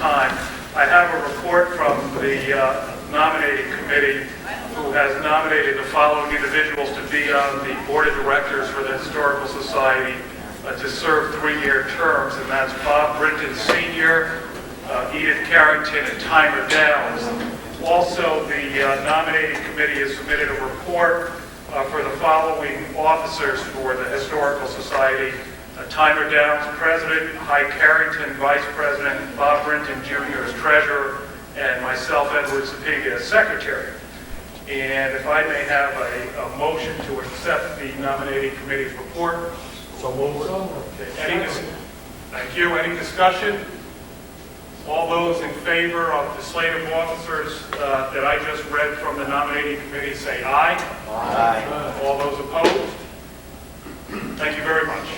time. I have a report from the nominating committee who has nominated the following individuals to be on the board of directors for the Historical Society to serve 3-year terms, and that's Bob Brinton Sr., Edith Carrington, and Timer Downs. Also, the nominating committee has submitted a report for the following officers for the Historical Society: Timer Downs, President; Hy Carrington, Vice President; Bob Brinton Jr. as Treasurer; and myself, Edward Zapiga, as Secretary. And if I may have a motion to accept the nominating committee's report. So moved. Okay. Thank you. Any discussion? All those in favor of the slate of officers that I just read from the nominating committee say aye. Aye. All those opposed? Thank you very much.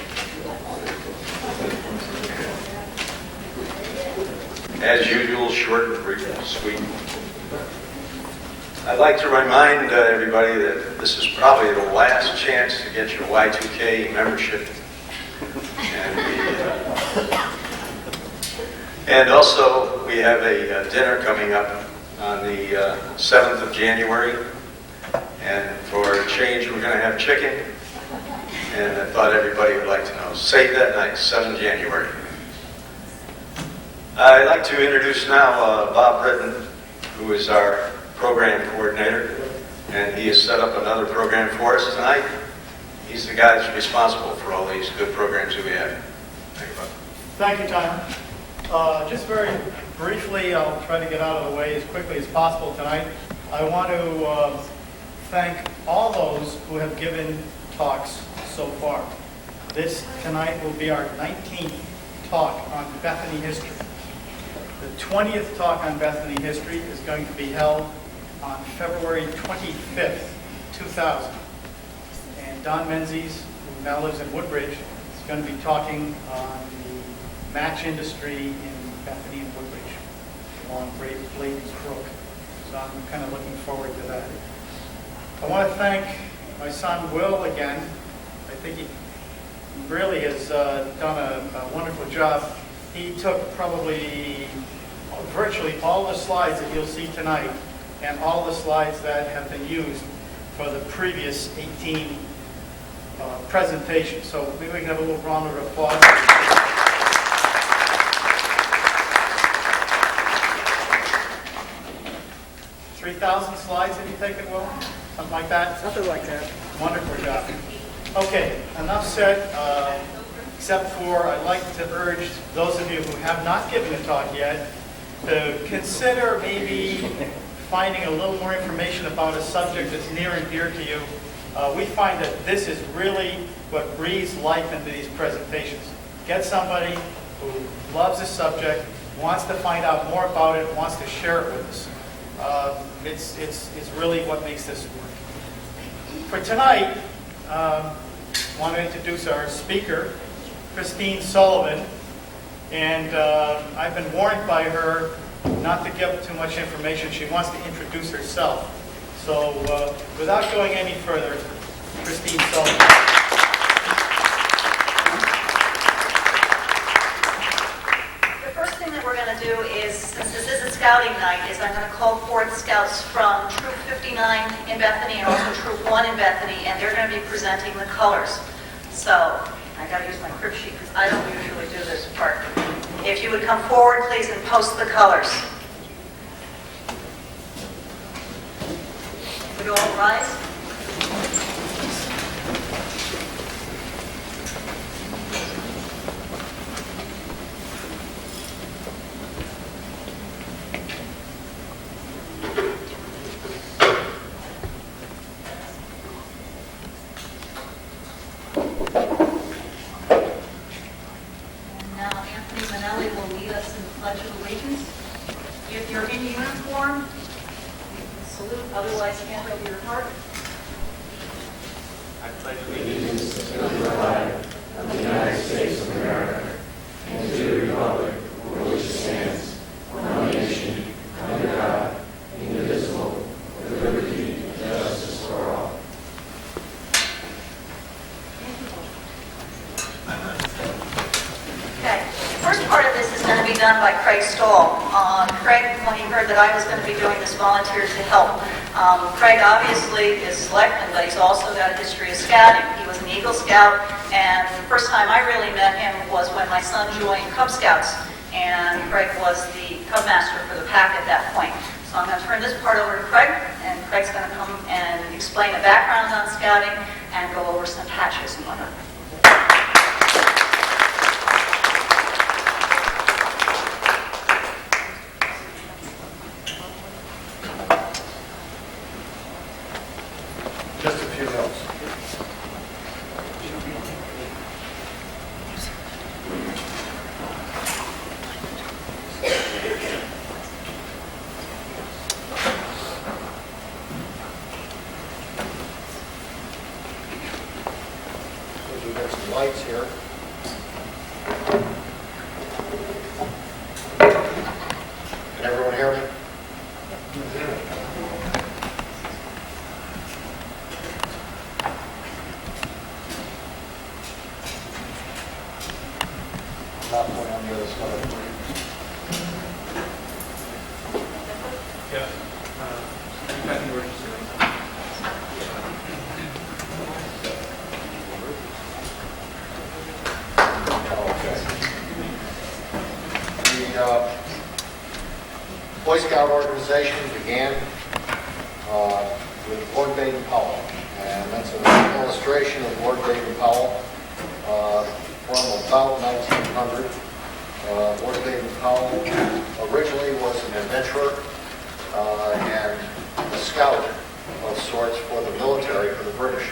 As usual, short and brief and sweet. I'd like to remind everybody that this is probably the last chance to get your Y2K membership. And also, we have a dinner coming up on the 7th of January. And for a change, we're going to have chicken. And I thought everybody would like to know. Save that night, 7th January. I'd like to introduce now Bob Brinton, who is our program coordinator, and he has set up another program for us tonight. He's the guy that's responsible for all these good programs that we have. Thank you, Bob. Thank you, Tom. Just very briefly, I'll try to get out of the way as quickly as possible tonight. I want to thank all those who have given talks so far. This tonight will be our 19th talk on Bethany history. The 20th talk on Bethany history is going to be held on February 25th, 2000. And Don Menzies, who now lives in Woodbridge, is going to be talking on the match industry in Bethany and Woodbridge along Great Bladen's Brook. So I'm kind of looking forward to that. I want to thank my son Will again. I think he really has done a wonderful job. He took probably virtually all the slides that you'll see tonight and all the slides that have been used for the previous 18 presentations. So maybe we can have a little round of applause. 3,000 slides have you taken, Will? Something like that? Something like that. Wonderful job. Okay, enough said, except for I'd like to urge those of you who have not given a talk yet to consider maybe finding a little more information about a subject that's near and dear to you. We find that this is really what breathes life into these presentations. Get somebody who loves a subject, wants to find out more about it, wants to share it with us. It's really what makes this work. For tonight, I want to introduce our speaker, Christine Sullivan. And I've been warned by her not to give too much information. She wants to introduce herself. So without going any further, Christine Sullivan. The first thing that we're going to do is, since this is a scouting night, is I'm going to call forth scouts from Troop 59 in Bethany and also Troop 1 in Bethany, and they're going to be presenting the colors. So I got to use my crib sheet because I don't usually do this part. If you would come forward, please, and post the colors. Would you all rise? If you're in uniform, you can salute, otherwise hand over your heart. I pledge allegiance to the flag of the United States of America and to the republic for which it stands, one nation, under God, indivisible, with liberty and justice for all. Okay, the first part of this is going to be done by Craig Craig Stahl. Craig, when he heard that I was going to be doing this, volunteered to help. Craig obviously is selectman, but he's also got a history of scouting. He was an Eagle Scout, and the first time I really met him was when my son joined Cub Scouts, and Craig was the Cub Master for the pack at that point. So I'm going to turn this part over to Craig, and Craig's going to come and explain the background on scouting and go over some patches and whatnot. Just a few notes. So we've got some lights here. Can everyone hear me? Not one on the other side. Yeah. Bethany, we're just The Boy Scout organization began with Lord Baden-Powell, and that's an illustration of Lord Baden-Powell from about 1900. Lord Baden-Powell originally was an adventurer and a scout of sorts for the military, for the British.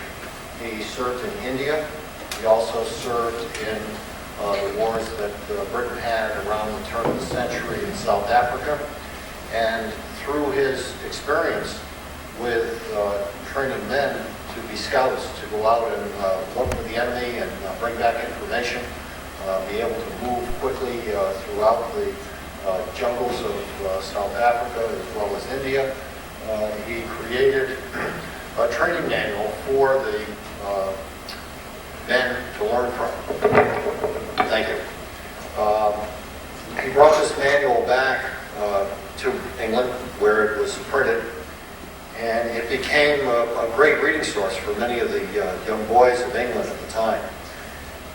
He served in India. He also served in the wars that Britain had around the turn of the century in South Africa. And through his experience with training men to be scouts, to go out and look for the enemy and bring back information, be able to move quickly throughout the jungles of South Africa as well as India, he created a training manual for the men to learn from. Thank you. He brought this manual back to England, where it was printed, and it became a great reading source for many of the young boys of England at the time,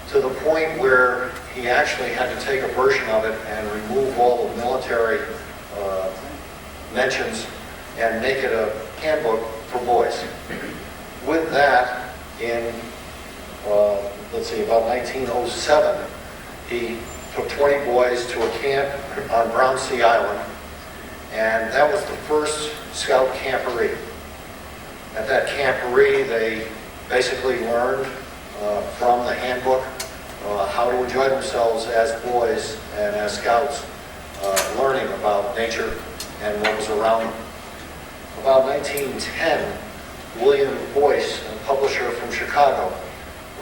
to the point where he actually had to take a version of it and remove all the military mentions and make it a handbook for boys. With that, in about 1907, he took 20 boys to a camp on Brownsea Island, and that was the first scout camporee. At that camporee, they basically learned from the handbook how to enjoy themselves as boys and as scouts, learning about nature and what was around them. About 1910, William Boyce, a publisher from Chicago,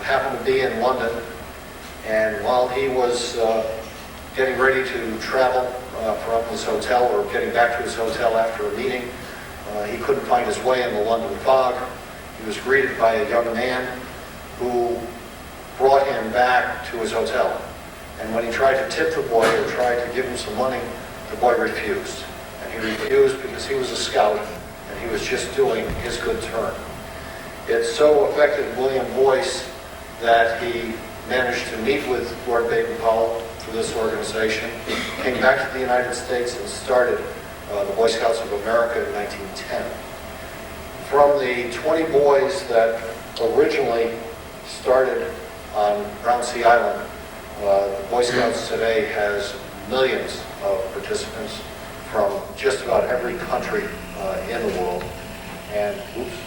happened to be in London, and while he was getting ready to travel from his hotel, or getting back to his hotel after a meeting, he couldn't find his way in the London fog. He was greeted by a young man who brought him back to his hotel. And when he tried to tip the boy or tried to give him some money, the boy refused. And he refused because he was a scout and he was just doing his good turn. It so affected William Boyce that he managed to meet with Lord Baden-Powell through this organization, came back to the United States and started the Boy Scouts of America in 1910. From the 20 boys that originally started on Brownsea Island, the Boy Scouts today has millions of participants from just about every country in the world. And, oops,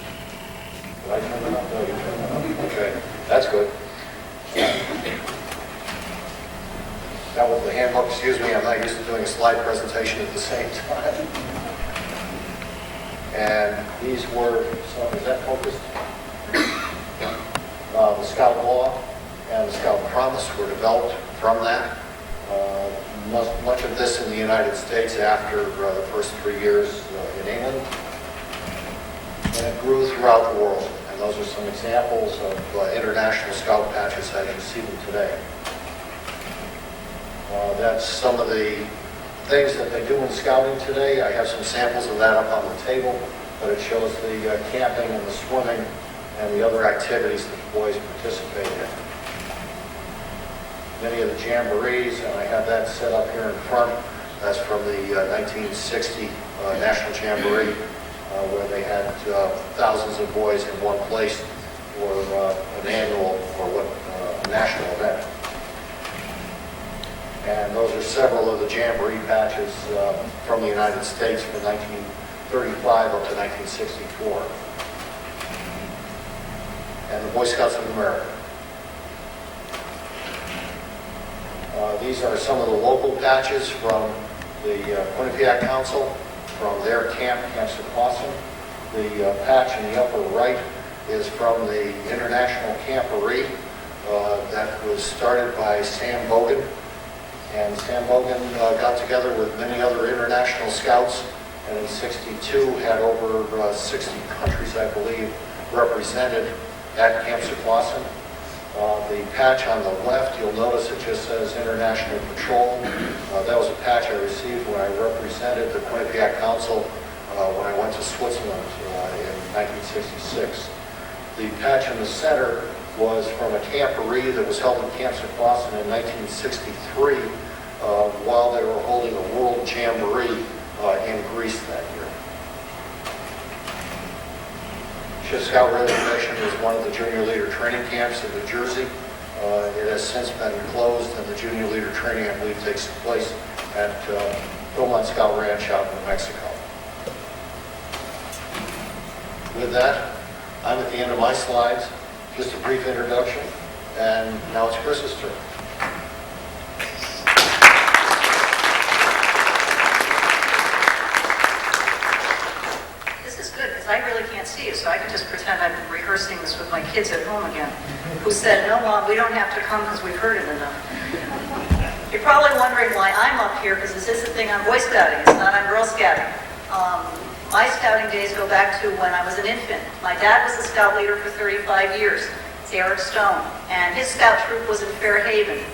did I turn it up? No, you turned it up. Okay, that's good. That was the handbook. Excuse me, I'm not used to doing a slide presentation at the same time. And these were, so is that focused? The Scout Law and the Scout Promise were developed from that. Much of this in the United States after the first 3 years in England. And it grew throughout the world. And those are some examples of international scout patches as you see them today. That's some of the things that they do in scouting today. I have some samples of that up on the table, but it shows the camping and the swimming and the other activities that the boys participate in. Many of the jamborees, and I have that set up here in front. That's from the 1960 National Jamboree, where they had thousands of boys in one place for an annual or a national event. And those are several of the jamboree patches from the United States from 1935 up to 1964. And the Boy Scouts of America. These are some of the local patches from the Quinnipiac Council, from their camp, Camp Sequoia. The patch in the upper right is from the International Camporee that was started by Sam Bogan. And Sam Bogan got together with many other international scouts, and in '62 had over 60 countries, I believe, represented at Camp Sequoia. The patch on the left, you'll notice it just says International Patrol. That was a patch I received when I represented the Quinnipiac Council when I went to Switzerland in 1966. The patch in the center was from a camporee that was held in Camp Sequoia in 1963 while they were holding a World Jamboree in Greece that year. Scout Reservation is one of the junior leader training camps in New Jersey. It has since been closed, and the junior leader training, I believe, takes place at Beaumont Scout Ranch out in New Mexico. With that, I'm at the end of my slides. Just a brief introduction, and now it's Chris's turn. I really can't see you, so I can just pretend I'm rehearsing this with my kids at home again, who said, no, Mom, we don't have to come because we've heard it enough. You're probably wondering why I'm up here, because this is the thing on Boy Scouting. It's not on Girl Scouting. My scouting days go back to when I was an infant. My dad was the scout leader for 35 years. It's Eric Stone. And his scout troop was in Fairhaven.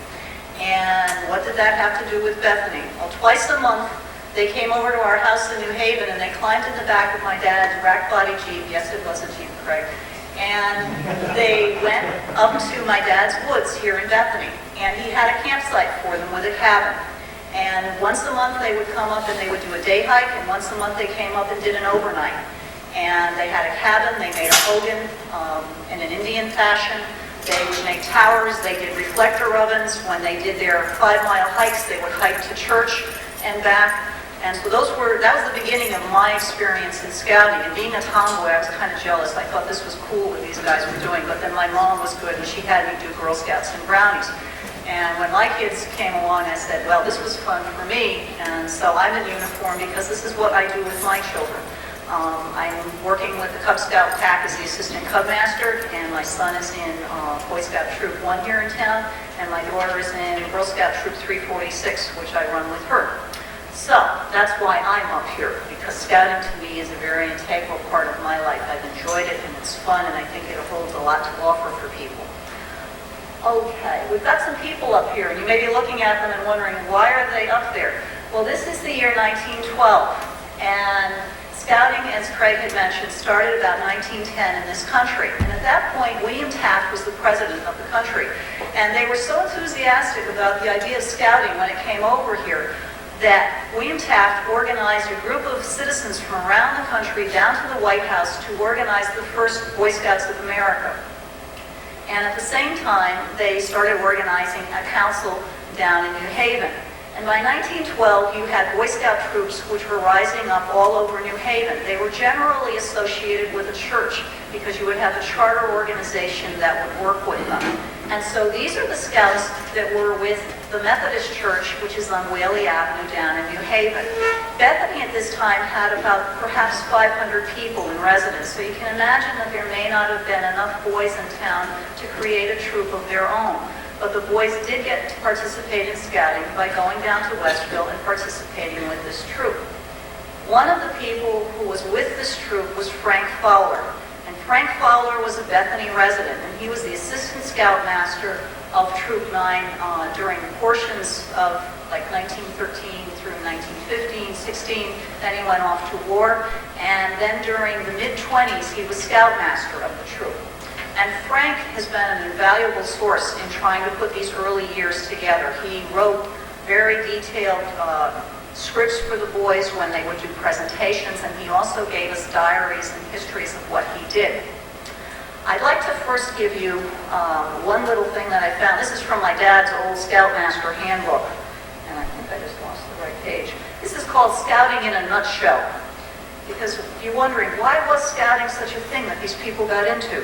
And what did that have to do with Bethany? Well, twice a month, they came over to our house in New Haven, and they climbed in the back of my dad's rack body Jeep. Yes, it was a Jeep, Craig. And they went up to my dad's woods here in Bethany. And he had a campsite for them with a cabin. And once a month they would come up and they would do a day hike, and once a month they came up and did an overnight. And they had a cabin, they made a hogan in an Indian fashion. They would make towers, they did reflector ovens. When they did their 5-mile hikes, they would hike to church and back. And so that was the beginning of my experience in scouting. And being a tomboy, I was kind of jealous. I thought this was cool what these guys were doing. But then my mom was good, and she had me do Girl Scouts and Brownies. And when my kids came along, I said, well, this was fun for me. And so I'm in uniform because this is what I do with my children. I'm working with the Cub Scout Pack as the assistant Cub Master, and my son is in Boy Scout Troop 1 here in town, and my daughter is in Girl Scout Troop 346, which I run with her. So that's why I'm up here, because scouting to me is a very integral part of my life. I've enjoyed it, and it's fun, and I think it holds a lot to offer for people. Okay, we've got some people up here, and you may be looking at them and wondering, why are they up there? Well, this is the year 1912, and scouting, as Craig had mentioned, started about 1910 in this country. And at that point, William Taft was the president of the country. And they were so enthusiastic about the idea of scouting when it came over here that William Taft organized a group of citizens from around the country down to the White House to organize the first Boy Scouts of America. And at the same time, they started organizing a council down in New Haven. And by 1912, you had Boy Scout troops which were rising up all over New Haven. They were generally associated with a church because you would have a charter organization that would work with them. And so these are the scouts that were with the Methodist Church, which is on Whaley Avenue down in New Haven. Bethany at this time had about perhaps 500 people in residence. So you can imagine that there may not have been enough boys in town to create a troop of their own. But the boys did get to participate in scouting by going down to Westville and participating with this troop. One of the people who was with this troop was Frank Fowler. And Frank Fowler was a Bethany resident, and he was the assistant scoutmaster of Troop 9 during portions of like 1913 through 1915, 16. Then he went off to war. And then during the mid-20s, he was scoutmaster of the troop. And Frank has been an invaluable source in trying to put these early years together. He wrote very detailed scripts for the boys when they would do presentations, and he also gave us diaries and histories of what he did. I'd like to first give you one little thing that I found. This is from my dad's old Scoutmaster handbook, and I think I just lost the right page. This is called Scouting in a Nutshell, because you're wondering, why was scouting such a thing that these people got into?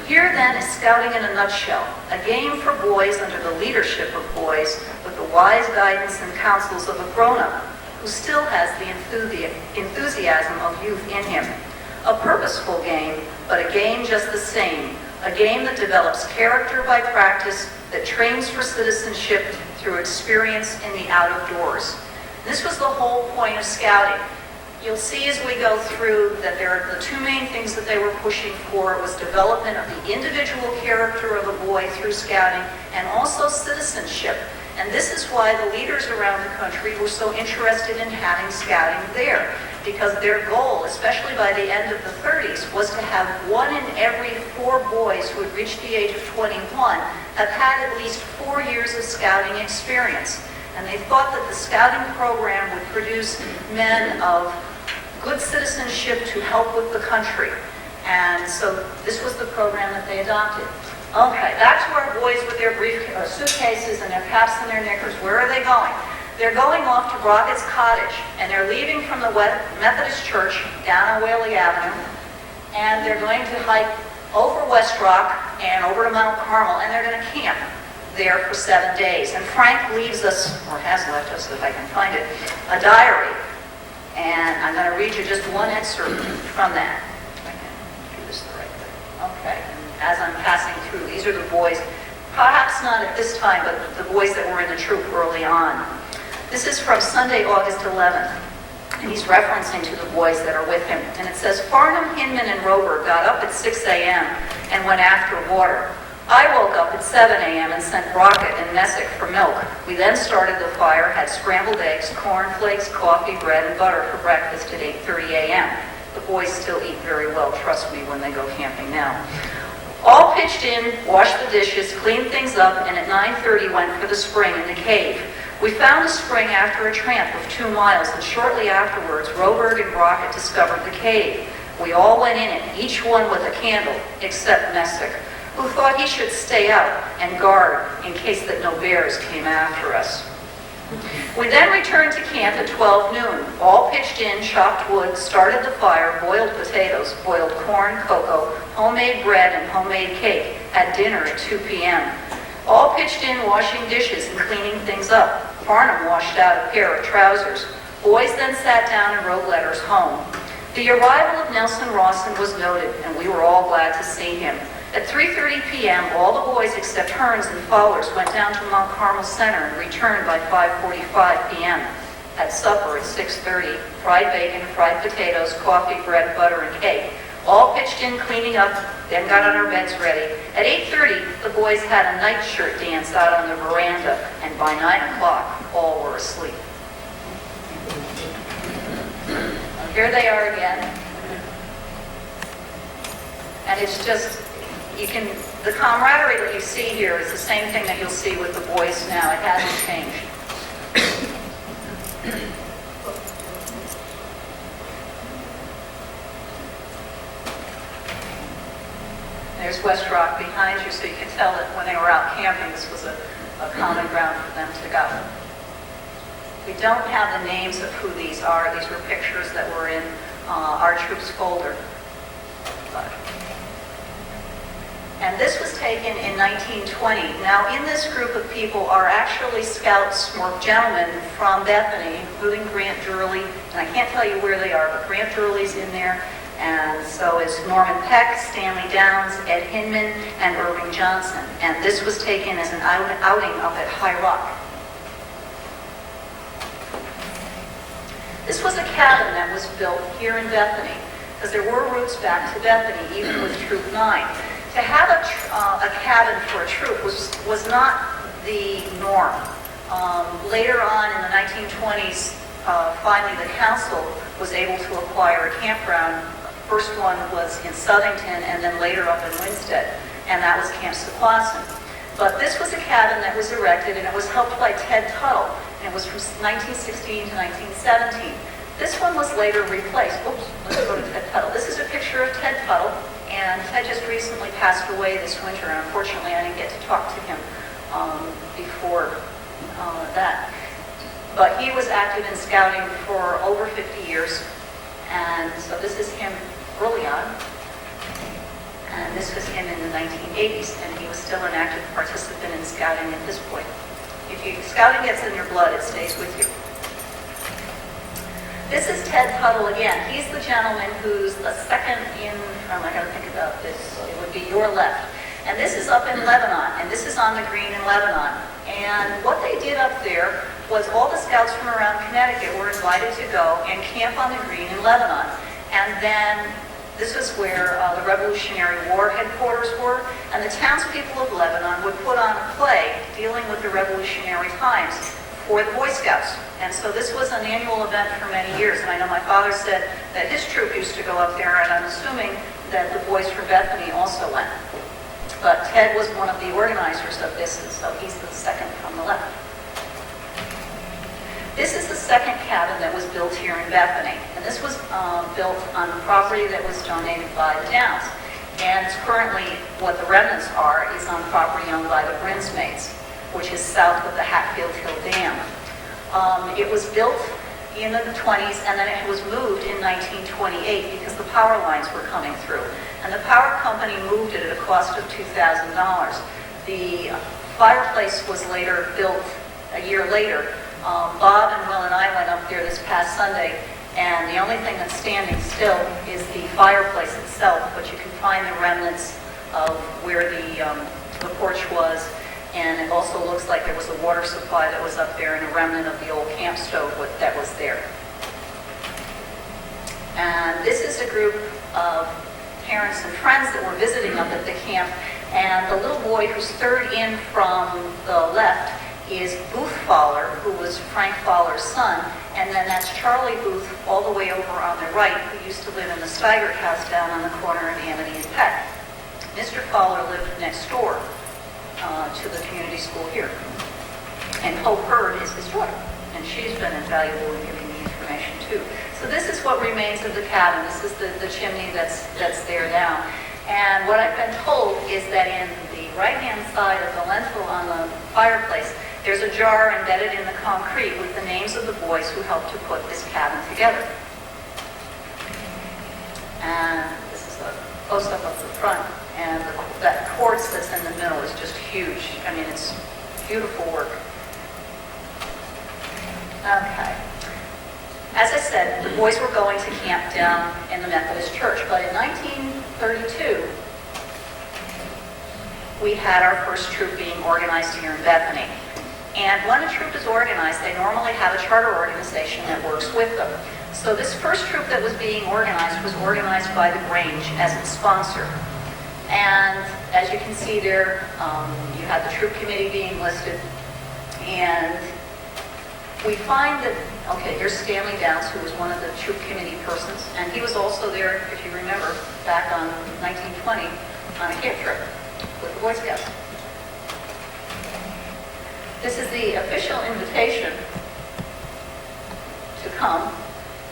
Here then is Scouting in a Nutshell, a game for boys under the leadership of boys with the wise guidance and counsels of a grown-up who still has the enthusiasm of youth in him. A purposeful game, but a game just the same. A game that develops character by practice, that trains for citizenship through experience in the out of doors. This was the whole point of scouting. You'll see as we go through that there are the two main things that they were pushing for was development of the individual character of a boy through scouting and also citizenship. And this is why the leaders around the country were so interested in having scouting there, because their goal, especially by the end of the 30s, was to have 1 in every 4 boys who had reached the age of 21 have had at least 4 years of scouting experience. And they thought that the scouting program would produce men of good citizenship to help with the country. And so this was the program that they adopted. Okay, back to our boys with their suitcases and their caps and their knickers. Where are they going? They're going off to Brockett's Cottage, and they're leaving from the Methodist Church down on Whaley Avenue, and they're going to hike over West Rock and over to Mount Carmel, and they're going to camp there for 7 days. And Frank leaves us, or has left us, if I can find it, a diary. And I'm going to read you just one excerpt from that. If I can do this the right way. Okay. As I'm passing through, these are the boys, perhaps not at this time, but the boys that were in the troop early on. This is from Sunday, August 11th, and he's referencing to the boys that are with him. And it says, Farnham, Hinman, and Rober got up at 6 a.m. and went after water. I woke up at 7 a.m. and sent Brockett and Messick for milk. We then started the fire, had scrambled eggs, cornflakes, coffee, bread, and butter for breakfast at 8:30 a.m. The boys still eat very well, trust me, when they go camping now. All pitched in, washed the dishes, cleaned things up, and at 9:30 went for the spring in the cave. We found the spring after a tramp of 2 miles, and shortly afterwards, Roberg and Brockett discovered the cave. We all went in it, each one with a candle, except Messick, who thought he should stay out and guard in case that no bears came after us. We then returned to camp at 12 noon. All pitched in, chopped wood, started the fire, boiled potatoes, boiled corn, cocoa, homemade bread, and homemade cake, had dinner at 2 p.m. All pitched in, washing dishes and cleaning things up. Farnham washed out a pair of trousers. Boys then sat down and wrote letters home. The arrival of Nelson Rawson was noted, and we were all glad to see him. At 3:30 p.m., all the boys except Hearns and Fowlers went down to Mount Carmel Center and returned by 5:45 p.m. At supper at 6:30, fried bacon, fried potatoes, coffee, bread, butter, and cake. All pitched in cleaning up, then got on our beds ready. At 8:30, the boys had a nightshirt dance out on the veranda, and by 9 o'clock, all were asleep. Here they are again. And it's just, the camaraderie that you see here is the same thing that you'll see with the boys now. It hasn't changed. There's West Rock behind you, so you can tell that when they were out camping, this was a common ground for them to go. We don't have the names of who these are. These were pictures that were in our troops folder. And this was taken in 1920. Now, in this group of people are actually scouts or gentlemen from Bethany, including Grant Durley. And I can't tell you where they are, but Grant Durley's in there. And so is Norman Peck, Stanley Downs, Ed Hinman, and Irving Johnson. And this was taken as an outing up at High Rock. This was a cabin that was built here in Bethany, because there were routes back to Bethany, even with Troop 9. To have a cabin for a troop was not the norm. Later on in the 1920s, finally the council was able to acquire a campground. First one was in Southington and then later up in Winstead, and that was Camp Sequassin. But this was a cabin that was erected, and it was helped by Ted Tuttle, and it was from 1916 to 1917. This one was later replaced. Oops, let's go to Ted Tuttle. This is a picture of Ted Tuttle, and Ted just recently passed away this winter, and unfortunately I didn't get to talk to him before that. But he was active in scouting for over 50 years, and so this is him early on, and this was him in the 1980s, and he was still an active participant in scouting at this point. Scouting gets in your blood, it stays with you. This is Ted Tuttle again. He's the gentleman who's the second in, I got to think about this, it would be your left. And this is up in Lebanon, and this is on the green in Lebanon. And what they did up there was all the scouts from around Connecticut were invited to go and camp on the green in Lebanon. And then this is where the Revolutionary War headquarters were, and the townspeople of Lebanon would put on a play dealing with the revolutionary times for the Boy Scouts. And so this was an annual event for many years, and I know my father said that his troop used to go up there, and I'm assuming that the boys from Bethany also went. But Ted was one of the organizers of this, and so he's the second from the left. This is the second cabin that was built here in Bethany, and this was built on property that was donated by the Downs. And it's currently, what the remnants are, is on property owned by the Brinsmaids, which is south of the Hatfield Hill Dam. It was built in the 20s, and then it was moved in 1928 because the power lines were coming through. And the power company moved it at a cost of $2,000. The fireplace was later built a year later. Bob and Will and I went up there this past Sunday, and the only thing that's standing still is the fireplace itself, but you can find the remnants of where the porch was, and it also looks like there was a water supply that was up there and a remnant of the old camp stove that was there. And this is a group of parents and friends that were visiting up at the camp, and the little boy who's third in from the left is Booth Fowler, who was Frank Fowler's son, and then that's Charlie Booth all the way over on the right, who used to live in the Steigert house down on the corner of Amity and Peck. Mr. Fowler lived next door to the community school here. And Hope Hurd is his daughter, and she's been invaluable in giving me information too. So this is what remains of the cabin. This is the chimney that's there now. And what I've been told is that in the right-hand side of the lintel on the fireplace, there's a jar embedded in the concrete with the names of the boys who helped to put this cabin together. And this is a close-up of the front, and that quartz that's in the middle is just huge. I mean, it's beautiful work. Okay. As I said, the boys were going to camp down in the Methodist Church, but in 1932, we had our first troop being organized here in Bethany. And when a troop is organized, they normally have a charter organization that works with them. So this first troop that was being organized was organized by the Grange as its sponsor. And as you can see there, you had the troop committee being listed. And we find that, okay, here's Stanley Downs, who was one of the troop committee persons. And he was also there, if you remember, back on 1920 on a camp trip with the Boy Scouts. This is the official invitation to come,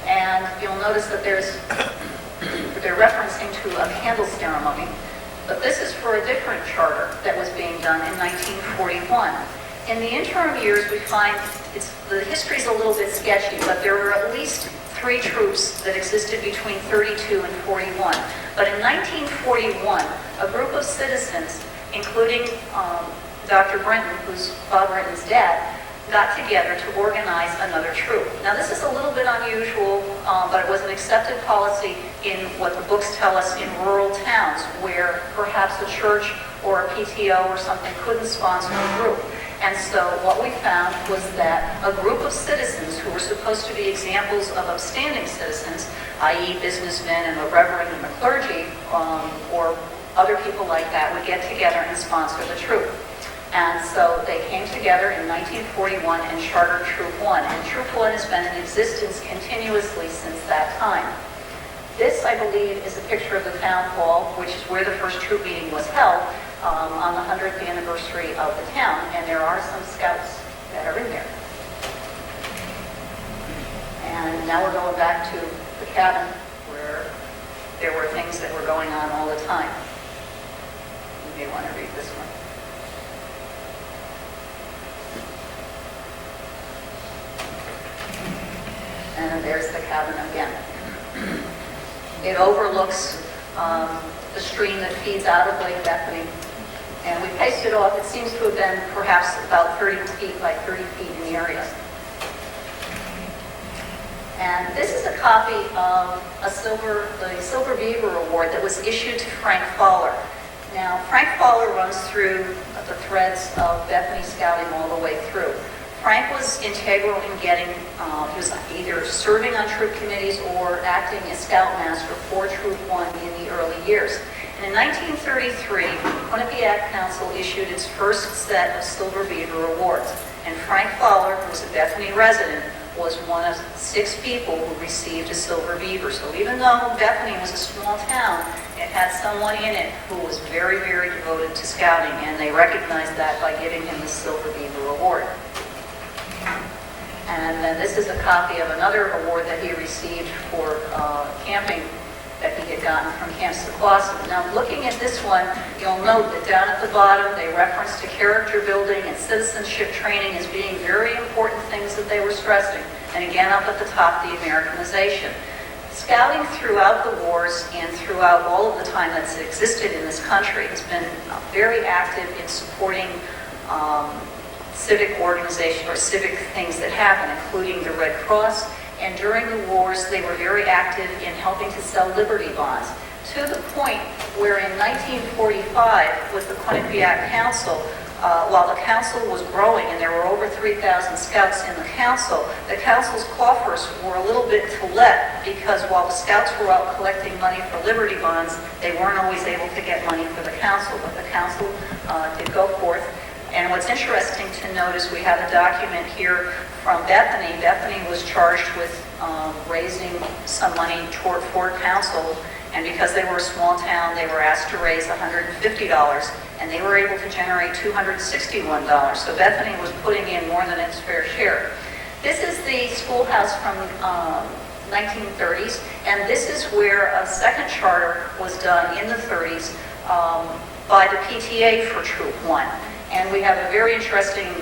and you'll notice that they're referencing to a candle ceremony, but this is for a different charter that was being done in 1941. In the interim years, we find the history's a little bit sketchy, but there were at least 3 troops that existed between 32 and 41. But in 1941, a group of citizens, including Dr. Brinton, who's Bob Brinton's dad, got together to organize another troop. Now this is a little bit unusual, but it was an accepted policy in what the books tell us in rural towns where perhaps a church or a PTO or something couldn't sponsor a group. And so what we found was that a group of citizens who were supposed to be examples of upstanding citizens, i.e. businessmen and the reverend and the clergy, or other people like that, would get together and sponsor the troop. And so they came together in 1941 and chartered Troop 1. And Troop 1 has been in existence continuously since that time. This, I believe, is a picture of the town hall, which is where the first troop meeting was held on the 100th anniversary of the town. And there are some scouts that are in there. And now we're going back to the cabin where there were things that were going on all the time. You may want to read this one. And there's the cabin again. It overlooks the stream that feeds out of Lake Bethany. And we paced it off. It seems to have been perhaps about 30 feet by 30 feet in the area. And this is a copy of the Silver Beaver Award that was issued to Frank Fowler. Now, Frank Fowler runs through the threads of Bethany Scouting all the way through. Frank was integral in getting, he was either serving on troop committees or acting as scoutmaster for Troop 1 in the early years. And in 1933, Quinnipiac Council issued its first set of Silver Beaver Awards. And Frank Fowler, who was a Bethany resident, was one of 6 people who received a Silver Beaver. So even though Bethany was a small town, it had someone in it who was very, very devoted to scouting, and they recognized that by giving him the Silver Beaver Award. And then this is a copy of another award that he received for camping that he had gotten from Camp Sequoia. Now, looking at this one, you'll note that down at the bottom, they reference to character building and citizenship training as being very important things that they were stressing. And again, up at the top, the Americanization. Scouting throughout the wars and throughout all of the time that's existed in this country has been very active in supporting civic organization or civic things that happen, including the Red Cross. And during the wars, they were very active in helping to sell Liberty bonds, to the point where in 1945, with the Quinnipiac Council, while the council was growing and there were over 3,000 scouts in the council's coffers were a little bit to let, because while the scouts were out collecting money for Liberty bonds, they weren't always able to get money for the council, but the council did go forth. And what's interesting to note is we have a document here from Bethany. Bethany was charged with raising some money toward Ford Council, and because they were a small town, they were asked to raise $150, and they were able to generate $261. So Bethany was putting in more than its fair share. This is the schoolhouse from 1930s, and this is where a second charter was done in the 30s by the PTA for Troop 1. And we have a very interesting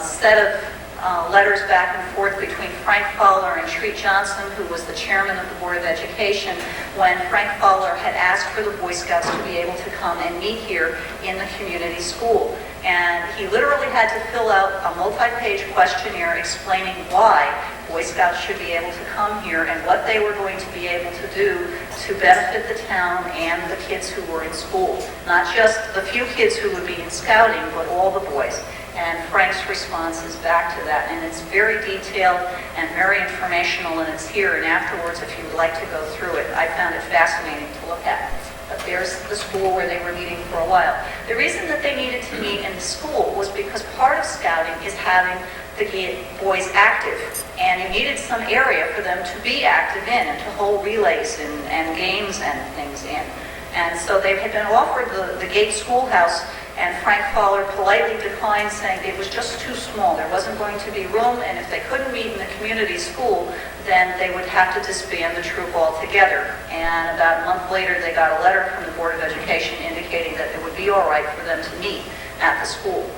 set of letters back and forth between Frank Fowler and Treat Johnson, who was the chairman of the Board of Education, when Frank Fowler had asked for the Boy Scouts to be able to come and meet here in the community school. And he literally had to fill out a multi-page questionnaire explaining why Boy Scouts should be able to come here and what they were going to be able to do to benefit the town and the kids who were in school. Not just the few kids who would be in scouting, but all the boys. And Frank's response is back to that. And it's very detailed and very informational, and it's here. And afterwards, if you would like to go through it, I found it fascinating to look at. But there's the school where they were meeting for a while. The reason that they needed to meet in the school was because part of scouting is having the boys active, and you needed some area for them to be active in and to hold relays and games and things in. And so they had been offered the Gate Schoolhouse, and Frank Fowler politely declined, saying it was just too small. There wasn't going to be room, and if they couldn't meet in the community school, then they would have to disband the troop altogether. And about a month later, they got a letter from the Board of Education indicating that it would be all right for them to meet at the school.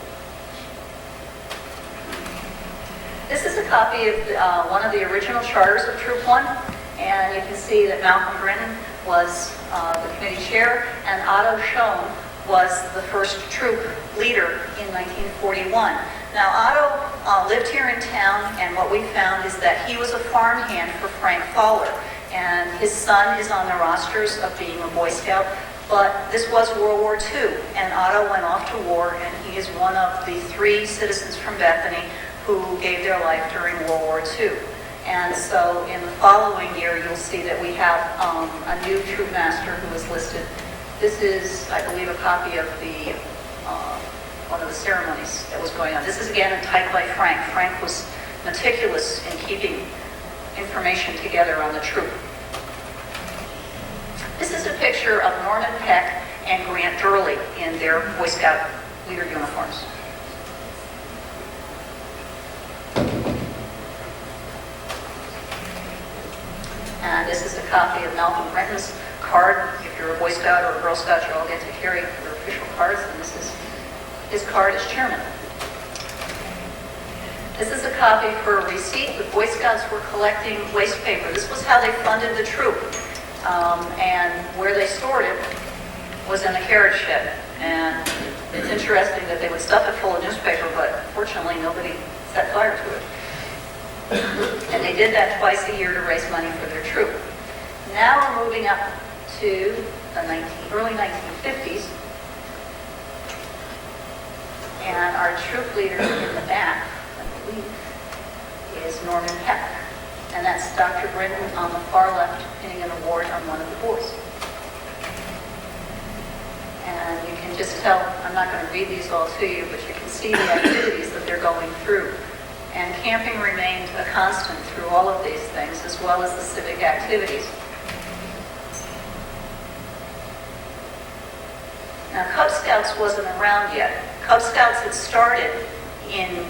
This is a copy of one of the original charters of Troop 1, and you can see that Malcolm Brennan was the committee chair, and Otto Schoen was the first troop leader in 1941. Now, Otto lived here in town, and what we found is that he was a farmhand for Frank Fowler, and his son is on the rosters of being a Boy Scout, but this was World War II, and Otto went off to war, and he is one of the 3 citizens from Bethany who gave their life during World War II. And so in the following year, you'll see that we have a new troop master who is listed. This is, I believe, a copy of the one of the ceremonies that was going on. This is again typed by Frank. Frank was meticulous in keeping information together on the troop. This is a picture of Norman Peck and Grant Durley in their Boy Scout leader uniforms. And this is a copy of Malcolm Brenton's card. If you're a Boy Scout or a Girl Scout, you all get to carry your official cards, and this is his card as chairman. This is a copy for a receipt. The Boy Scouts were collecting waste paper. This was how they funded the troop. And where they stored it was in the carriage shed. And it's interesting that they would stuff it full of newspaper, but fortunately nobody set fire to it. And they did that twice a year to raise money for their troop. Now we're moving up to the early 1950s. And our troop leader in the back, I believe, is Norman Peck. And that's Dr. Britton on the far left pinning an award on one of the boys. And you can just tell, I'm not going to read these all to you, but you can see the activities that they're going through. And camping remained a constant through all of these things, as well as the civic activities. Now, Cub Scouts wasn't around yet. Cub Scouts had started in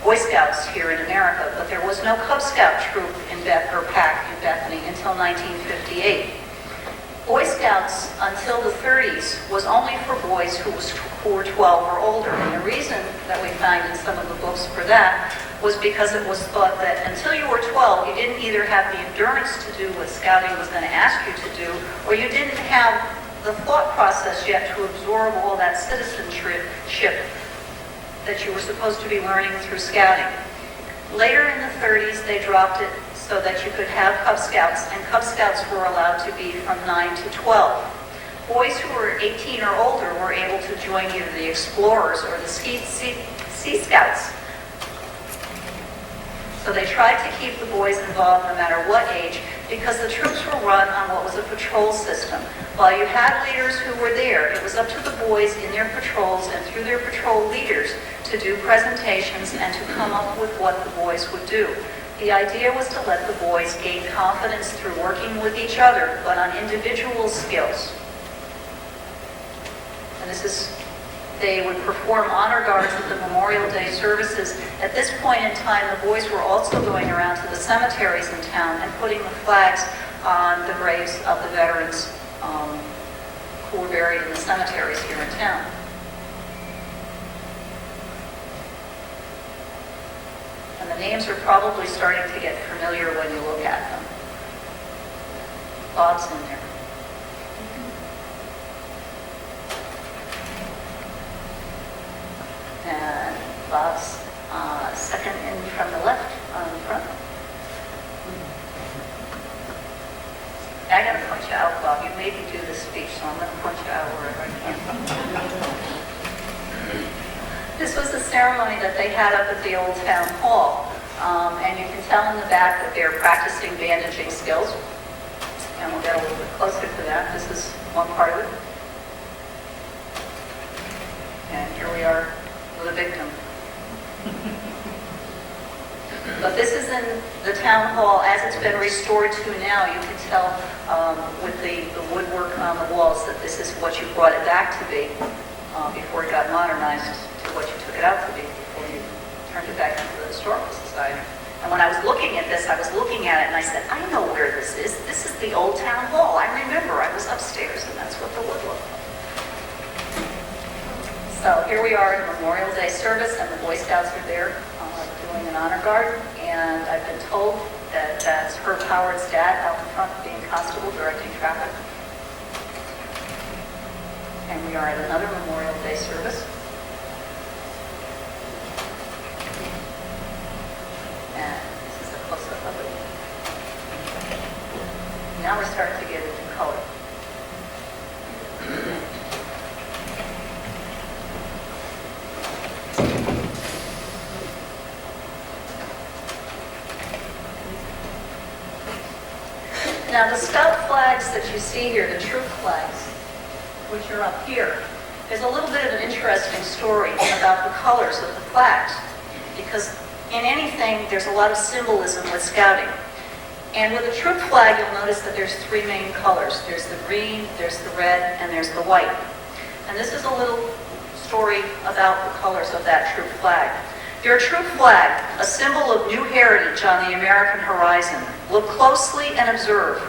Boy Scouts here in America, but there was no Cub Scout troop pack in Bethany until 1958. Boy Scouts until the 30s was only for boys who were 12 or older. And the reason that we find in some of the books for that was because it was thought that until you were 12, you didn't either have the endurance to do what scouting was going to ask you to do, or you didn't have the thought process yet to absorb all that citizenship that you were supposed to be learning through scouting. Later in the 30s, they dropped it so that you could have Cub Scouts, and Cub Scouts were allowed to be from 9 to 12. Boys who were 18 or older were able to join either the Explorers or the Sea Scouts. So they tried to keep the boys involved no matter what age, because the troops were run on what was a patrol system. While you had leaders who were there, it was up to the boys in their patrols and through their patrol leaders to do presentations and to come up with what the boys would do. The idea was to let the boys gain confidence through working with each other, but on individual skills. And they would perform honor guards at the Memorial Day services. At this point in time, the boys were also going around to the cemeteries in town and putting the flags on the graves of the veterans who were buried in the cemeteries here in town. And the names are probably starting to get familiar when you look at them. Bob's in there. And Bob's second in from the left on the front. I got to point you out, Bob. You made me do this speech, so I'm going to point you out wherever I can. This was the ceremony that they had up at the old town hall. And you can tell in the back that they're practicing bandaging skills. And we'll get a little bit closer to that. This is one part of it. And here we are with a victim. But this is in the town hall as it's been restored to now. You can tell with the woodwork on the walls that this is what you brought it back to be before it got modernized to what you took it out to be before you turned it back into the Historical Society. And when I was looking at this, I was looking at it and I said, I know where this is. This is the old town hall. I remember I was upstairs and that's what the wood looked like. So here we are in Memorial Day service, and the Boy Scouts are there doing an honor guard. And I've been told that that's Herb Howard's dad out in front being constable directing traffic. And we are at another Memorial Day service. And this is a close-up of it. Now we're starting to get into color. Now the Scout flags that you see here, the troop flags, which are up here, There's a little bit of an interesting story about the colors of the flags, because in anything, there's a lot of symbolism with scouting. And with a troop flag, you'll notice that there's three main colors. There's the green, there's the red, and there's the white. And this is a little story about the colors of that troop flag. Your troop flag, a symbol of new heritage on the American horizon. Look closely and observe.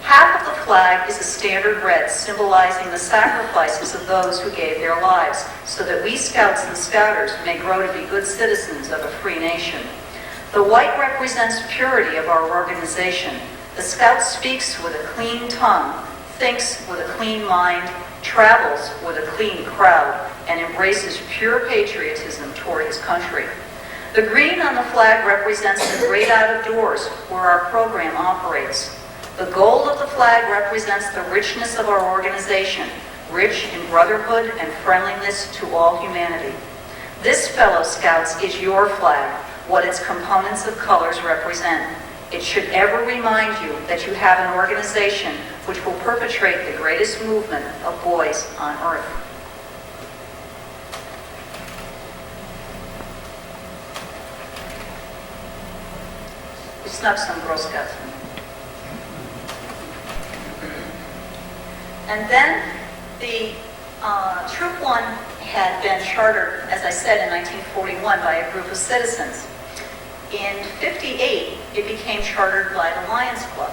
Half of the flag is a standard red, symbolizing the sacrifices of those who gave their lives, so that we scouts and scouters may grow to be good citizens of a free nation. The white represents purity of our organization. The scout speaks with a clean tongue, thinks with a clean mind, travels with a clean crowd, and embraces pure patriotism toward his country. The green on the flag represents the great out of doors where our program operates. The gold of the flag represents the richness of our organization, rich in brotherhood and friendliness to all humanity. This, fellow scouts, is your flag, what its components of colors represent. It should ever remind you that you have an organization which will perpetrate the greatest movement of boys on earth. We snuck some Girl Scouts in. And then the Troop 1 had been chartered, as I said, in 1941 by a group of citizens. In 58, it became chartered by the Lions Club.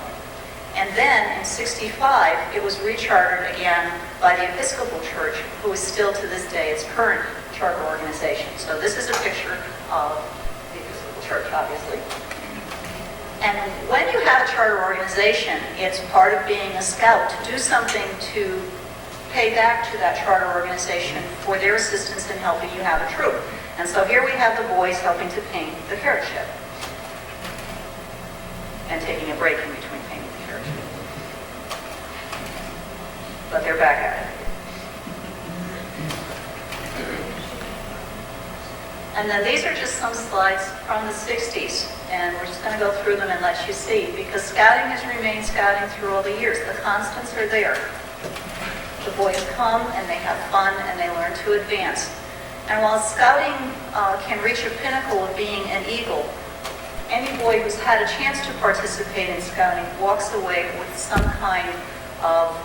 And then in 65, it was rechartered again by the Episcopal Church, who is still to this day its current charter organization. So this is a picture of the Episcopal Church, obviously. And when you have a charter organization, it's part of being a scout to do something to pay back to that charter organization for their assistance in helping you have a troop. And so here we have the boys helping to paint the carrot shed. And taking a break in between painting the carrot shed. But they're back at it. And then these are just some slides from the 60s. And we're just going to go through them and let you see, because scouting has remained scouting through all the years. The constants are there. The boys come and they have fun and they learn to advance. And while scouting can reach a pinnacle of being an eagle, any boy who's had a chance to participate in scouting walks away with some kind of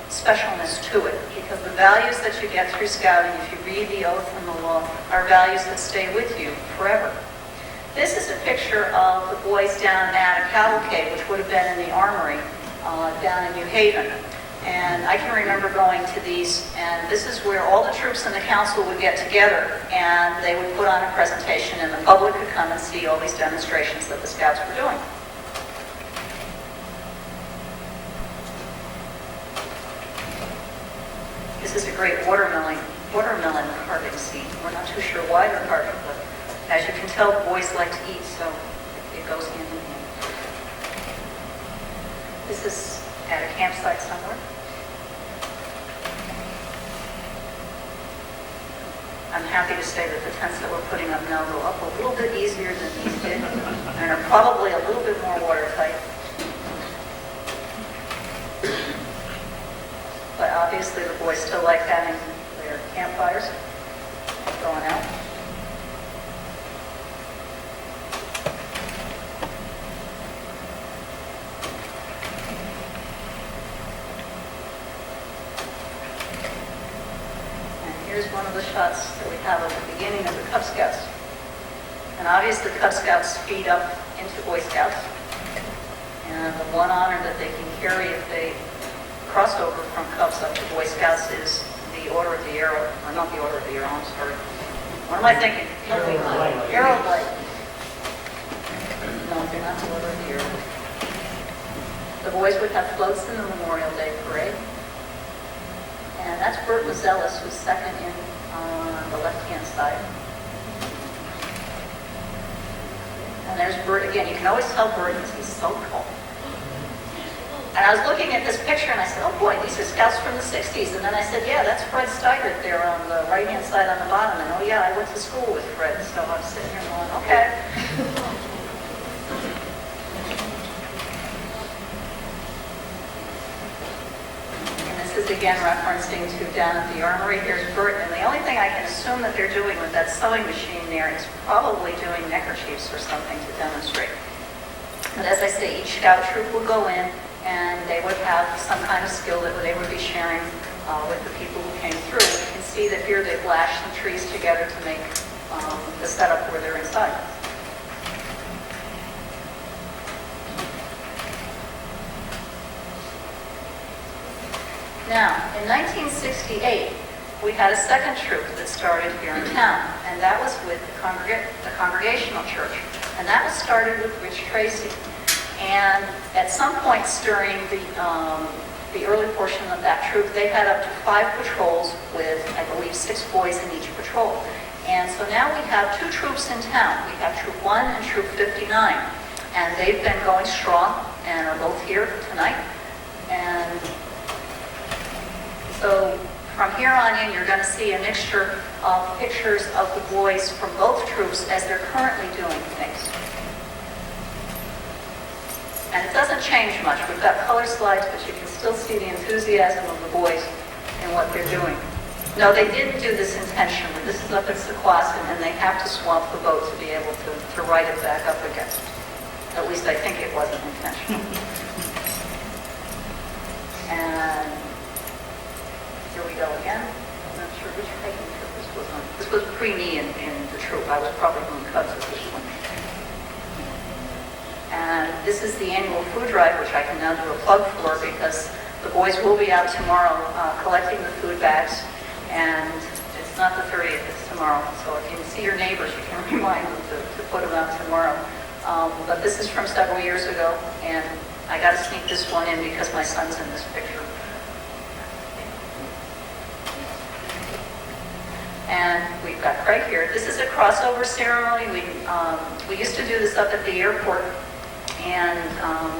specialness to it, because the values that you get through scouting, if you read the oath and the law, are values that stay with you forever. This is a picture of the boys down at a cavalcade, which would have been in the armory down in New Haven. And I can remember going to these, and this is where all the troops and the council would get together, and they would put on a presentation, and the public could come and see all these demonstrations that the scouts were doing. This is a great watermelon carving scene. We're not too sure why they're carving, but as you can tell, boys like to eat, so it goes hand in hand. This is at a campsite somewhere. I'm happy to say that the tents that we're putting up now go up a little bit easier than these did, and are probably a little bit more watertight. But obviously the boys still like having their campfires going out. Here's one of the shots that we have at the beginning of the Cub Scouts. And obviously Cub Scouts feed up into Boy Scouts. And the one honor that they can carry if they cross over from Cubs up to Boy Scouts is the Order of the Arrow. Or not the Order of the Arrow, I'm sorry. What am I thinking? Arrow Blade. No, they're not the Order of the Arrow. The boys would have floats in the Memorial Day Parade. And that's Bert Mazelis, who's second in on the left-hand side. And there's Bert again. You can always tell Bert because he's so tall. And I was looking at this picture and I said, oh boy, these are scouts from the 60s. And then I said, yeah, that's Fred Steigert there on the right-hand side on the bottom. And oh yeah, I went to school with Fred. So I'm sitting here going, okay. is again referencing to down at the armory. Here's Burton, and the only thing I can assume that they're doing with that sewing machine there is probably doing neckerchiefs or something to demonstrate. But as I say, each scout troop will go in, and they would have some kind of skill that they would be sharing with the people who came through. You can see that here they've lashed some trees together to make the setup where they're inside. Now, in 1968, we had a second troop that started here in town, and that was with the Congregational Church. And that was started with Rich Tracy. And at some points during the early portion of that troop, they had up to 5 patrols with, I believe, 6 boys in each patrol. And so now we have 2 troops in town. We have Troop 1 and Troop 59. And they've been going strong and are both here tonight. And so from here on in, you're going to see a mixture of pictures of the boys from both troops as they're currently doing things. And it doesn't change much. We've got color slides, but you can still see the enthusiasm of the boys in what they're doing. No, they didn't do this intentionally. This is up at Sequoia, and they have to swamp the boat to be able to right it back up again. At least I think it wasn't intentional. And here we go again. I'm not sure which hiking trip this was on. This was pre-me in the troop. I was probably on Cubs at this one. And this is the annual food drive, which I can now do a plug for because the boys will be out tomorrow collecting the food bags. And it's not the 30th, it's tomorrow. So if you can see your neighbors, you can remind them to put them out tomorrow. But this is from several years ago, and I got to sneak this one in because my son's in this picture. And we've got Craig here. This is a crossover ceremony. We used to do this up at the airport, and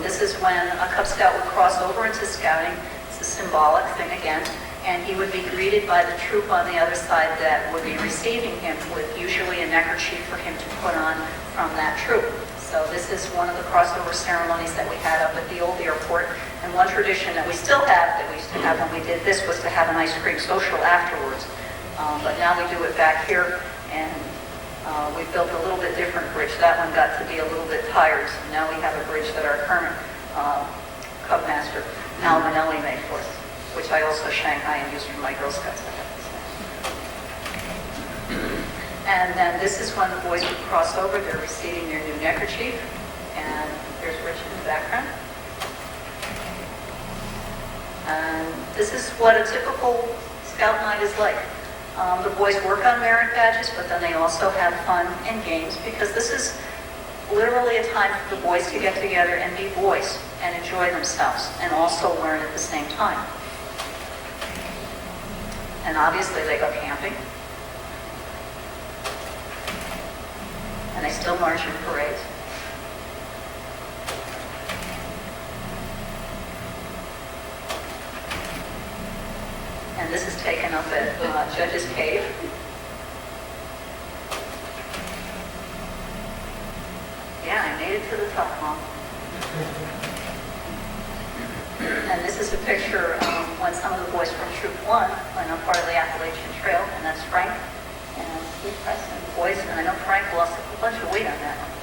this is when a Cub Scout would cross over into scouting. It's a symbolic thing again, and he would be greeted by the troop on the other side that would be receiving him with usually a neckerchief for him to put on from that troop. So this is one of the crossover ceremonies that we had up at the old airport. And one tradition that we still have, that we used to have when we did this, was to have an ice cream social afterwards. But now we do it back here, and we built a little bit different bridge. That one got to be a little bit tired, so now we have a bridge that our current Cub Master, Al Manelli, made for us, which I also Shanghai and used for my Girl Scouts, I have to say. And then this is when the boys would cross over. They're receiving their new neckerchief, and there's Rich in the background. And this is what a typical Scout night is like. The boys work on merit badges, but then they also have fun and games because this is literally a time for the boys to get together and be boys and enjoy themselves and also learn at the same time. And obviously they go camping. And they still march in parades. And this is taken up at Judge's Cave. Yeah, I made it to the top, Mom. And this is a picture when some of the boys from Troop 1 went on part of the Appalachian Trail, and that's Frank and Steve Preston, the boys. And I know Frank lost a bunch of weight on that one.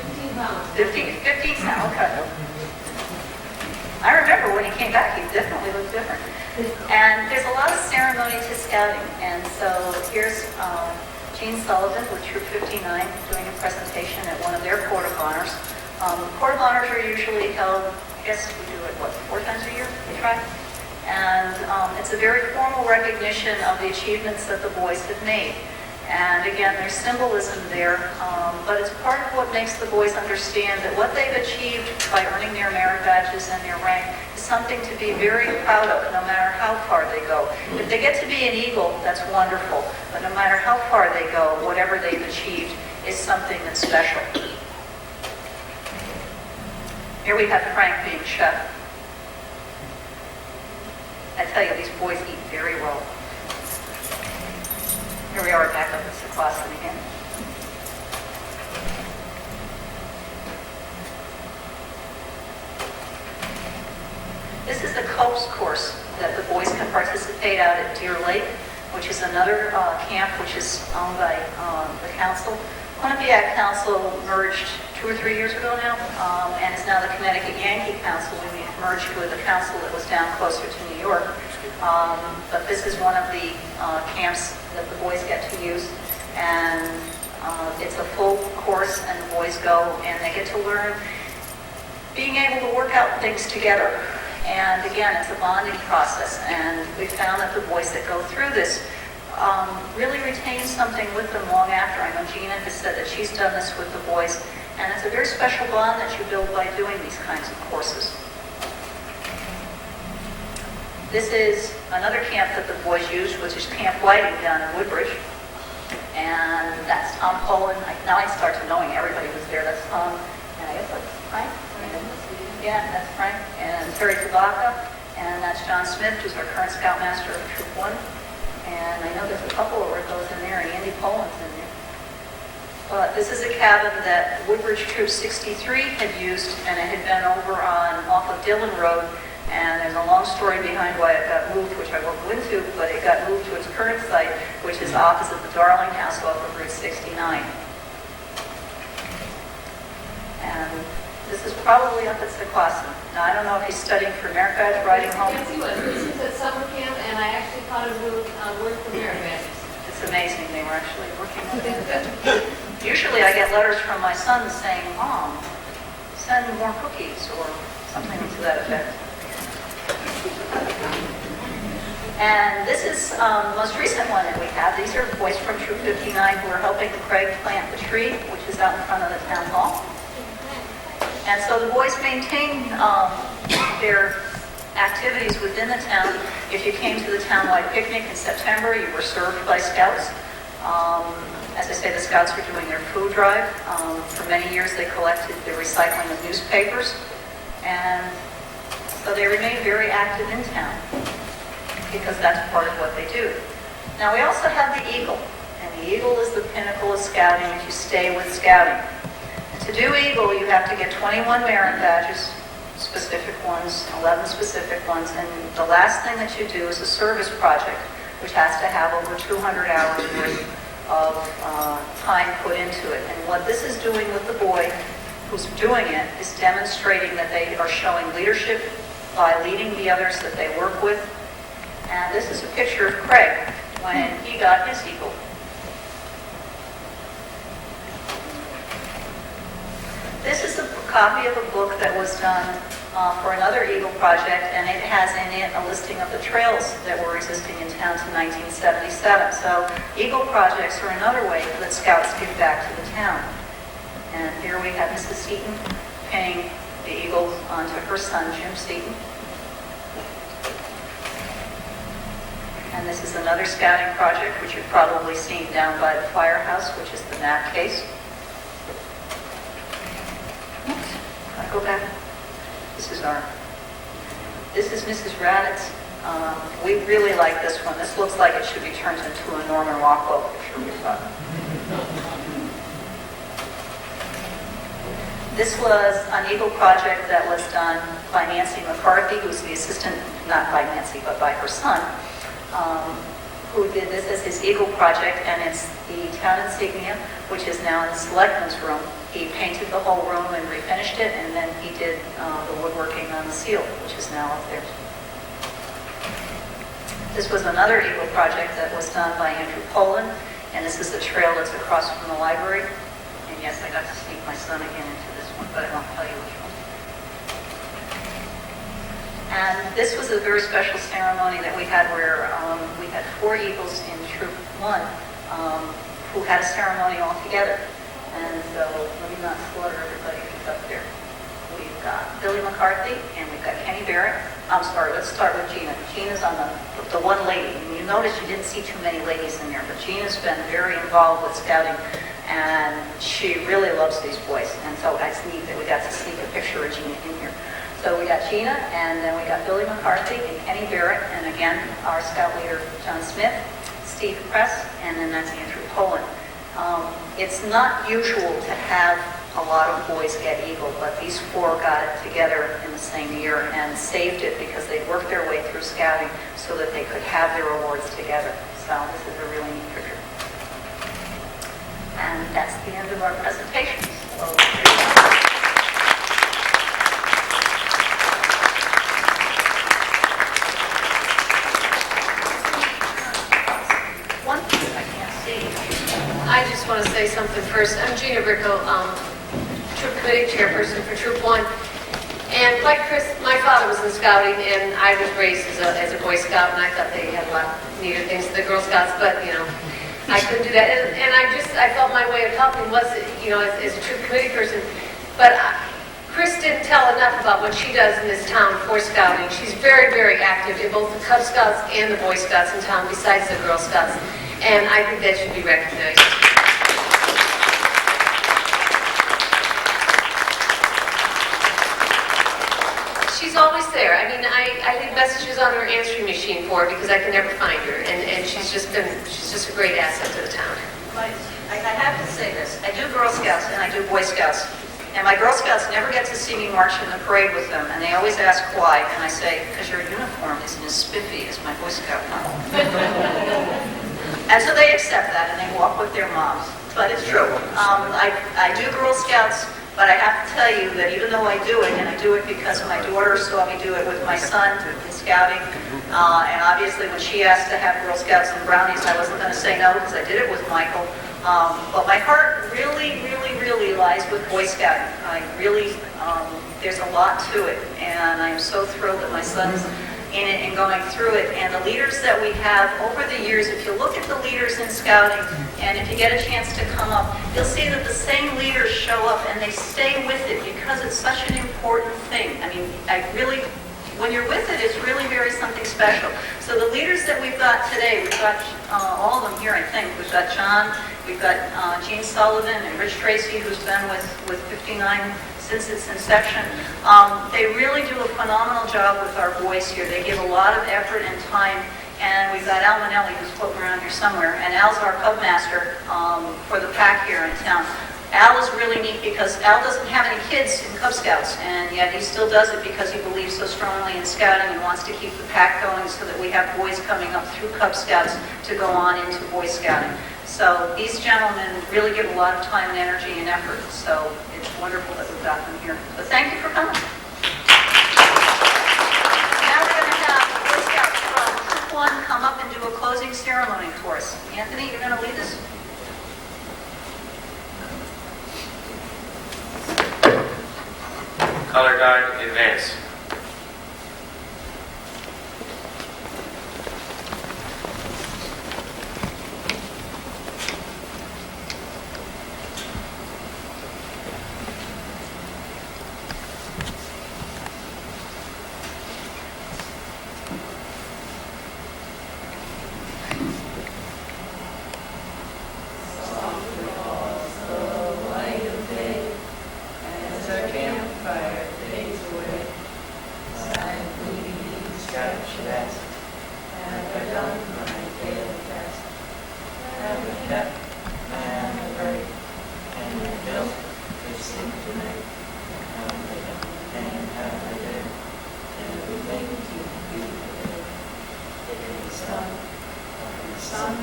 15 pounds. 15 pounds, okay. I remember when he came back, he definitely looked different. And there's a lot of ceremony to scouting, and so here's Gene Sullivan with Troop 59 doing a presentation at one of their Court of Honors. Court of Honors are usually held, I guess we do it, 4 times a year, we try? And it's a very formal recognition of the achievements that the boys have made. And again, there's symbolism there, but it's part of what makes the boys understand that what they've achieved by earning their merit badges and their rank is something to be very proud of, no matter how far they go. If they get to be an eagle, that's wonderful, but no matter how far they go, whatever they've achieved is something that's special. Here we have Frank being chef. I tell you, these boys eat very well. Here we are back up at Sequoia again. This is the COPES course that the boys can participate out at Deer Lake, which is another camp which is owned by the council. Quinnipiac Council merged 2 or 3 years ago now, and is now the Connecticut Yankee Council. We merged with a council that was down closer to New York. But this is one of the camps that the boys get to use, and it's a full course, and the boys go and they get to learn being able to work out things together. And again, it's a bonding process, and we found that the boys that go through this really retain something with them long after. I know Gina has said that she's done this with the boys, and it's a very special bond that you build by doing these kinds of courses. This is another camp that the boys use, which is Camp Whiting down in Woodbridge. And that's Tom Poland. Now I start to knowing everybody who's there. That's Tom, and I guess that's Frank. Yeah, that's Frank. And Terry Tabaka. And that's John Smith, who's our current Scoutmaster of Troop 1. And I know there's a couple of Orthos in there, and Andy Poland's in there. But this is a cabin that Woodbridge Troop 63 had used, and it had been over off of Dillon Road. And there's a long story behind why it got moved, which I won't go into, but it got moved to its current site, which is opposite the Darling House off of Route 69. And this is probably up at Sequoia. Now, I don't know if he's studying for merit badge riding home. Yes, he was. This was at summer camp, and I actually caught him doing work for merit badges. It's amazing they were actually working on it. Usually I get letters from my son saying, Mom, send more cookies or something to that effect. And this is the most recent one that we have. These are boys from Troop 59 who are helping Craig plant the tree, which is out in front of the town hall. And so the boys maintain their activities within the town. If you came to the townwide picnic in September, you were served by scouts. As I say, the scouts were doing their food drive. For many years, they collected the recycling of newspapers. And so they remain very active in town because that's part of what they do. Now, we also have the Eagle. And the Eagle is the pinnacle of scouting if you stay with scouting. To do Eagle, you have to get 21 merit badges, specific ones, 11 specific ones, and the last thing that you do is a service project, which has to have over 200 hours worth of time put into it. And what this is doing with the boy who's doing it is demonstrating that they are showing leadership by leading the others that they work with. And this is a picture of Craig when he got his Eagle. This is a copy of a book that was done for another Eagle project, and it has in it a listing of the trails that were existing in town to 1977. So Eagle projects are another way that scouts give back to the town. And here we have Mrs. Seaton pinning the Eagle onto her son, Jim Seaton. And this is another scouting project, which you've probably seen down by the firehouse, which is the map case. I go back. This is Mrs. Raditz. We really like this one. This looks like it should be turned into a Norman Rockwell picture, we thought. This was an Eagle project that was done by Nancy McCarthy, who's the assistant, not by Nancy, but by her son, who did this as his Eagle project, and it's the town insignia, which is now in the selectmen's room. He painted the whole room and refinished it, and then he did the woodworking on the seal, which is now up there. This was another Eagle project that was done by Andrew Poland, and this is the trail that's across from the library. And yes, I got to sneak my son again into this one, but I won't tell you which one. And this was a very special ceremony that we had where we had 4 Eagles in Troop 1 who had a ceremony all together. And so, let me not slaughter everybody who's up there. We've got Billy McCarthy, and we've got Kenny Barrett. I'm sorry, let's start with Gina. Gina's on the one lady. And you notice you didn't see too many ladies in there, but Gina's been very involved with scouting, and she really loves these boys. And so it's neat that we got to sneak a picture of Gina in here. So we got Gina, and then we got Billy McCarthy and Kenny Barrett, and again, our scout leader, John Smith, Steve Press, and then that's Andrew Poland. It's not usual to have a lot of boys get Eagle, but these 4 got it together in the same year and saved it because they worked their way through scouting so that they could have their awards together. So this is a really neat picture. And that's the end of our presentation. So, one thing I can't see. I just want to say something first. I'm Gina Bricko, Troop Committee Chairperson for Troop 1. And like Chris, my father was in scouting, and I was raised as a Boy Scout, and I thought they had a lot neater things than the Girl Scouts, but, you know, I couldn't do that. And I felt my way of helping was, you know, as a Troop Committee person. But Chris didn't tell enough about what she does in this town for scouting. She's very, very active in both the Cub Scouts and the Boy Scouts in town, besides the Girl Scouts. And I think that should be recognized. She's always there. I mean, I leave messages on her answering machine for her because I can never find her. And she's just a great asset to the town. I have to say this. I do Girl Scouts and I do Boy Scouts. And my Girl Scouts never get to see me march in the parade with them. And they always ask why. And I say, because your uniform isn't as spiffy as my Boy Scout one. And so they accept that and they walk with their moms. But it's true. I do Girl Scouts, but I have to tell you that even though I do it, and I do it because my daughter saw me do it with my son in scouting, and obviously when she asked to have Girl Scouts and brownies, I wasn't going to say no because I did it with Michael. But my heart really, really, really lies with Boy Scouting. I really, there's a lot to it, and I'm so thrilled that my son's in it and going through it. And the leaders that we have over the years, if you look at the leaders in scouting, and if you get a chance to come up, you'll see that the same leaders show up and they stay with it because it's such an important thing. I mean, when you're with it, it's really very something special. So the leaders that we've got today, we've got all of them here, I think. We've got John, we've got Gene Sullivan and Rich Tracy, who's been with 59 since its inception. They really do a phenomenal job with our boys here. They give a lot of effort and time. And we've got Al Manelli, who's floating around here somewhere. And Al's our Cub Master for the pack here in town. Al is really neat because Al doesn't have any kids in Cub Scouts, and yet he still does it because he believes so strongly in scouting and wants to keep the pack going so that we have boys coming up through Cub Scouts to go on into Boy Scouting. So these gentlemen really give a lot of time and energy and effort, so it's wonderful that we've got them here. But thank you for coming. Now we're going to have Boy Scouts from Troop 1 come up and do a closing ceremony for us. Anthony, you're going to lead us? Color guard, advance. Son,